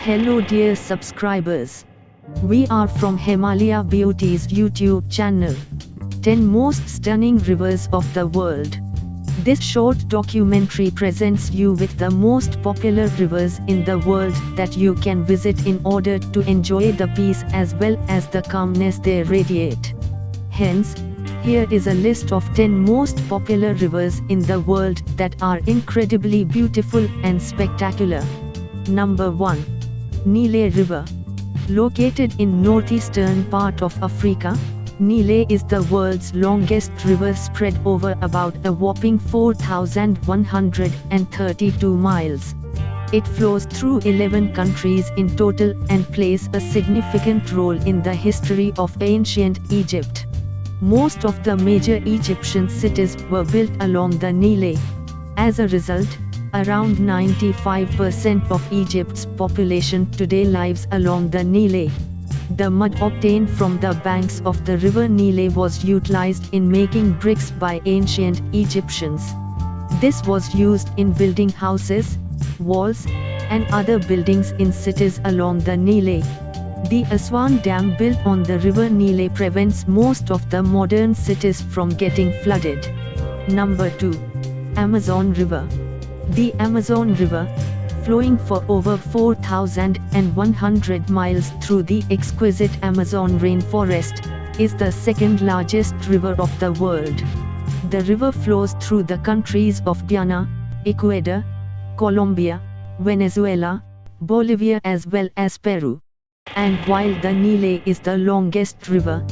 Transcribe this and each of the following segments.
Hello dear subscribers. We are from Himalaya Beauty's YouTube channel. 10 most stunning rivers of the world. This short documentary presents you with the most popular rivers in the world that you can visit in order to enjoy the peace as well as the calmness they radiate. Hence, here is a list of 10 most popular rivers in the world that are incredibly beautiful and spectacular. Number 1. Nile River. Located in northeastern part of Africa, Nile is the world's longest river spread over about a whopping 4,132 miles. It flows through 11 countries in total and plays a significant role in the history of ancient Egypt. Most of the major Egyptian cities were built along the Nile. As a result, around 95% of Egypt's population today lives along the Nile. The mud obtained from the banks of the river Nile was utilized in making bricks by ancient Egyptians. This was used in building houses, walls, and other buildings in cities along the Nile. The Aswan Dam built on the river Nile prevents most of the modern cities from getting flooded. Number 2. Amazon River. The Amazon River, flowing for over 4,100 miles through the exquisite Amazon rainforest, is the second largest river of the world. The river flows through the countries of Guyana, Ecuador, Colombia, Venezuela, Bolivia as well as Peru. And while the Nile is the longest river,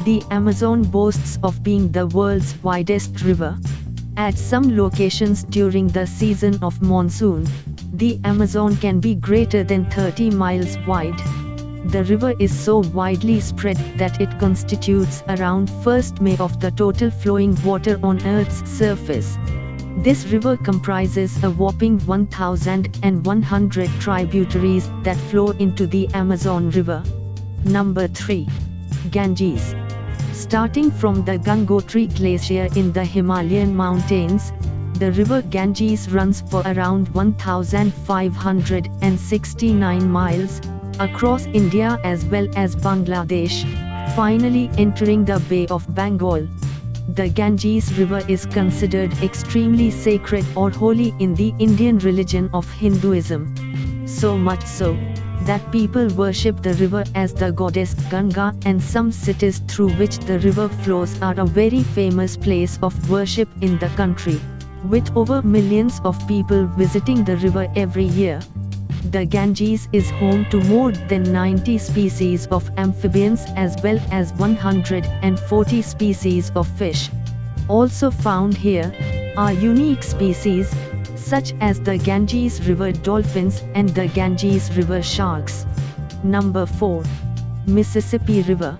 the Amazon boasts of being the world's widest river. At some locations during the season of monsoon, the Amazon can be greater than 30 miles wide. The river is so widely spread that it constitutes around 1st May of the total flowing water on Earth's surface. This river comprises a whopping 1,100 tributaries that flow into the Amazon River. Number 3. Ganges. Starting from the Gangotri Glacier in the Himalayan mountains, the river Ganges runs for around 1,569 miles, across India as well as Bangladesh, finally entering the Bay of Bengal. The Ganges River is considered extremely sacred or holy in the Indian religion of Hinduism. So much so, that people worship the river as the goddess Ganga, and some cities through which the river flows are a very famous place of worship in the country, with over millions of people visiting the river every year. The Ganges is home to more than 90 species of amphibians as well as 140 species of fish. Also found here are unique species, such as the Ganges River dolphins and the Ganges River sharks. Number 4. Mississippi River.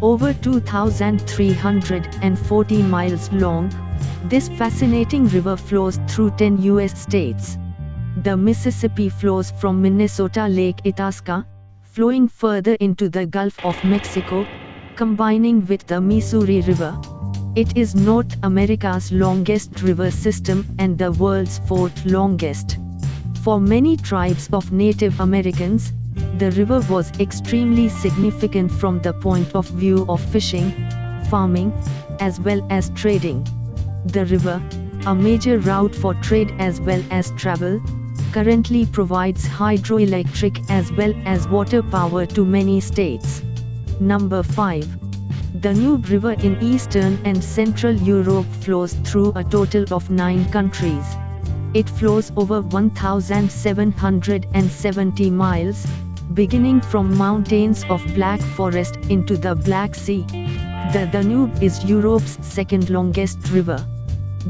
Over 2,340 miles long, this fascinating river flows through 10 US states. The Mississippi flows from Minnesota Lake Itasca, flowing further into the Gulf of Mexico, combining with the Missouri River. It is North America's longest river system and the world's 4th longest. For many tribes of Native Americans, the river was extremely significant from the point of view of fishing, farming, as well as trading. The river, a major route for trade as well as travel, currently provides hydroelectric as well as water power to many states. Number 5. Danube River in Eastern and Central Europe flows through a total of 9 countries. It flows over 1,770 miles, beginning from mountains of Black Forest into the Black Sea. The Danube is Europe's 2nd longest river.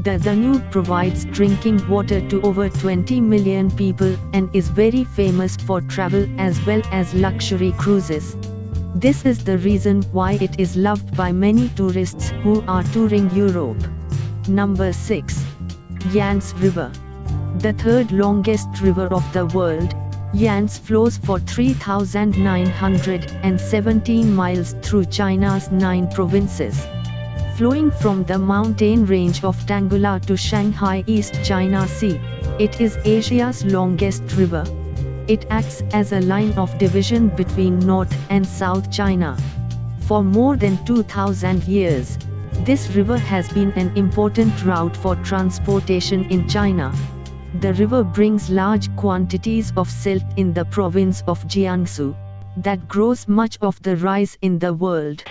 The Danube provides drinking water to over 20 million people and is very famous for travel as well as luxury cruises. This is the reason why it is loved by many tourists who are touring Europe. Number 6. Yangtze River. The 3rd longest river of the world, Yangtze flows for 3,917 miles through China's 9 provinces. Flowing from the mountain range of Tangula to Shanghai East China Sea, it is Asia's longest river. It acts as a line of division between North and South China. For more than 2000 years, this river has been an important route for transportation in China. The river brings large quantities of silt in the province of Jiangsu, that grows much of the rice in the world.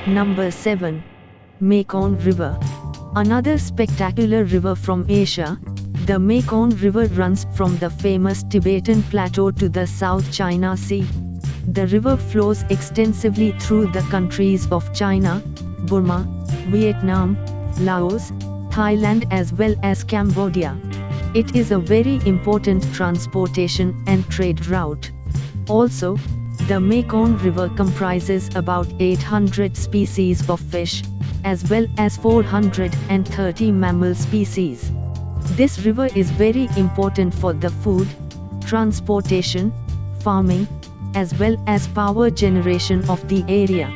Number 7. Mekong River. Another spectacular river from Asia, the Mekong River runs from the famous Tibetan Plateau to the South China Sea. The river flows extensively through the countries of China, Burma, Vietnam, Laos, Thailand as well as Cambodia. It is a very important transportation and trade route. Also, the Mekong River comprises about 800 species of fish, as well as 430 mammal species. This river is very important for the food, transportation, farming, as well as power generation of the area.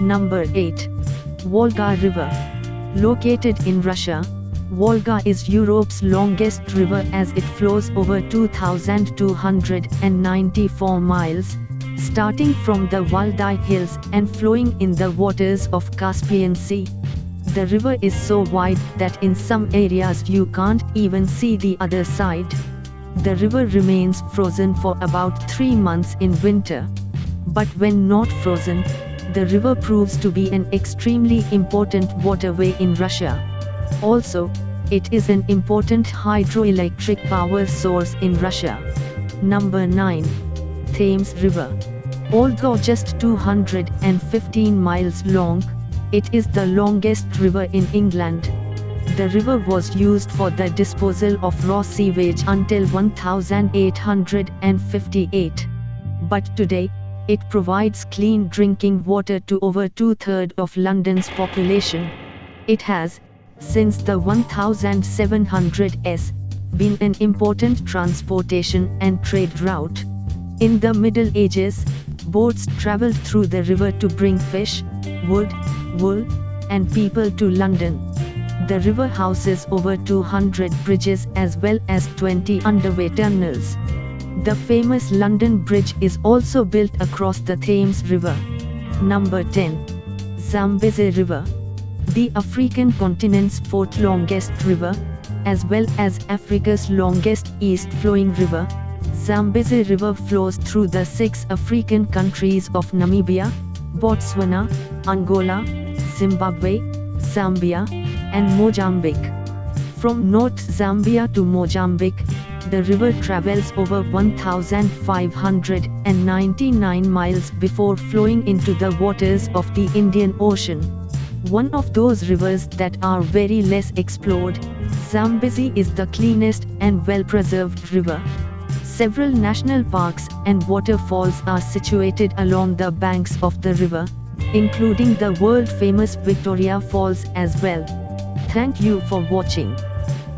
Number 8. Volga River. Located in Russia, Volga is Europe's longest river as it flows over 2,294 miles, starting from the Valdai Hills and flowing in the waters of Caspian Sea. The river is so wide that in some areas you can't even see the other side. The river remains frozen for about 3 months in winter. But when not frozen, the river proves to be an extremely important waterway in Russia. Also, it is an important hydroelectric power source in Russia. Number 9. Thames River. Although just 215 miles long, it is the longest river in England. The river was used for the disposal of raw sewage until 1858. But today, it provides clean drinking water to over 2/3 of London's population. It has, since the 1700s, been an important transportation and trade route. In the Middle Ages, boats traveled through the river to bring fish, wood, wool, and people to London. The river houses over 200 bridges as well as 20 underway tunnels. The famous London Bridge is also built across the Thames River. Number 10. Zambezi River. The African continent's fourth longest river, as well as Africa's longest east-flowing river, Zambezi River flows through the 6 African countries of Namibia, Botswana, Angola, Zimbabwe, Zambia, and Mozambique. From North Zambia to Mozambique, the river travels over 1,599 miles before flowing into the waters of the Indian Ocean. One of those rivers that are very less explored, Zambezi is the cleanest and well-preserved river. Several national parks and waterfalls are situated along the banks of the river, including the world-famous Victoria Falls as well. Thank you for watching.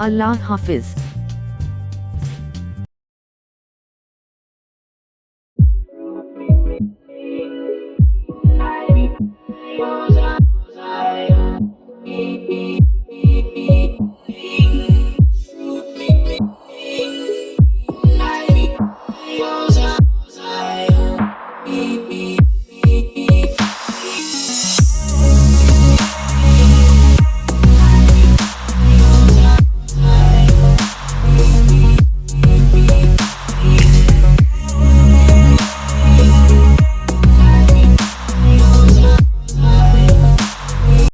Allah Hafiz.